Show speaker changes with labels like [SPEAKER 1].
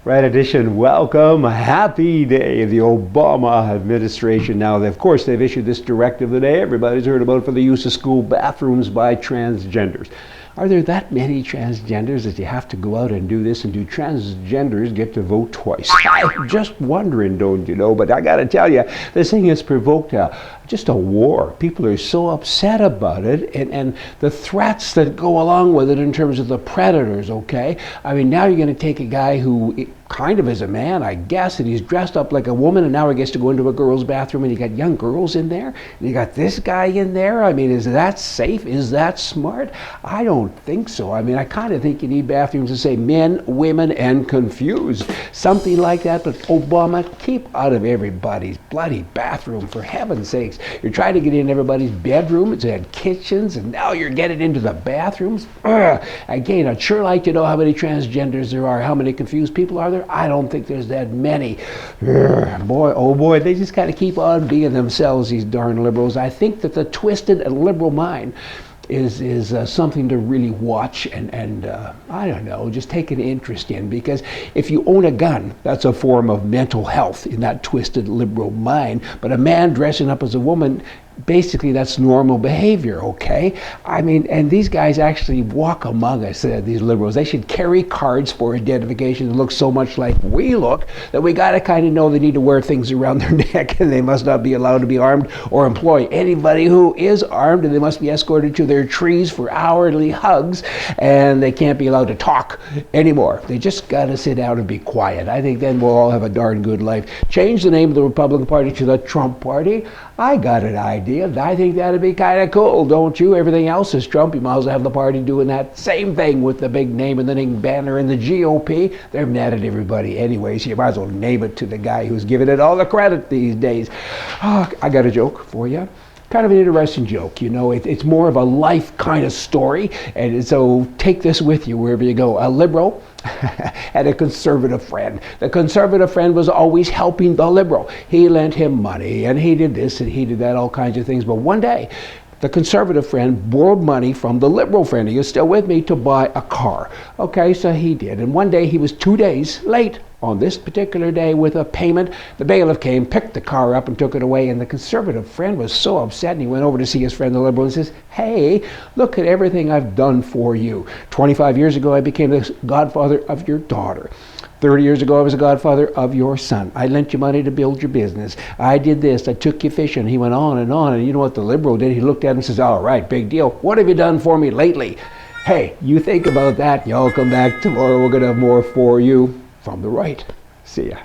[SPEAKER 1] Right edition, welcome, happy day of the Obama administration. Now, of course, they've issued this directive today. Everybody's heard about it for the use of school bathrooms by transgenders. Are there that many transgenders that you have to go out and do this, and do transgenders get to vote twice? I'm just wondering, don't you know? But I got to tell you, this thing has provoked just a war. People are so upset about it, and the threats that go along with it in terms of the predators, okay? I mean, now you're going to take a guy who kind of is a man, I guess, and he's dressed up like a woman, and now he gets to go into a girl's bathroom, and you got young girls in there, and you got this guy in there. I mean, is that safe? Is that smart? I don't think so. I mean, I kind of think you need bathrooms that say men, women, and confused. Something like that, but Obama, keep out of everybody's bloody bathroom, for heaven's sakes. You're trying to get in everybody's bedroom. It's had kitchens, and now you're getting into the bathrooms. Again, I'd sure like to know how many transgenders there are, how many confused people are there. I don't think there's that many. Boy, oh boy, they just got to keep on being themselves, these darn liberals. I think that the twisted and liberal mind is something to really watch and I don't know, just take an interest in, because if you own a gun, that's a form of mental health in that twisted liberal mind. But a man dressing up as a woman, basically that's normal behavior, okay? I mean, and these guys actually walk among us, these liberals. They should carry cards for identification that look so much like we look that we got to kind of know they need to wear things around their neck, and they must not be allowed to be armed or employ anybody who is armed, and they must be escorted to their trees for hourly hugs, and they can't be allowed to talk anymore. They just got to sit down and be quiet. I think then we'll all have a darn good life. Change the name of the Republican Party to the Trump Party. I got an idea. I think that'd be kind of cool, don't you? Everything else is Trump. You might as well have the party doing that same thing with the big name and the name banner and the GOP. They're mad at everybody anyways. You might as well name it to the guy who's giving it all the credit these days. Oh, I got a joke for you. Kind of an interesting joke, you know. It's more of a life kind of story, and so take this with you wherever you go. A liberal had a conservative friend. The conservative friend was always helping the liberal. He lent him money, and he did this, and he did that, all kinds of things. But one day, the conservative friend borrowed money from the liberal friend, he is still with me, to buy a car. Okay, so he did. And one day he was 2 days late on this particular day with a payment. The bailiff came, picked the car up, and took it away. And the conservative friend was so upset, and he went over to see his friend, the liberal, and says, "Hey, look at everything I've done for you. 25 years ago, I became the godfather of your daughter. 30 years ago, I was the godfather of your son. I lent you money to build your business. I did this. I took you fishing." He went on. And you know what the liberal did? He looked at him and says, "All right, big deal. What have you done for me lately?" Hey, you think about that. Y'all come back tomorrow. We're going to have more for you from the right. See ya.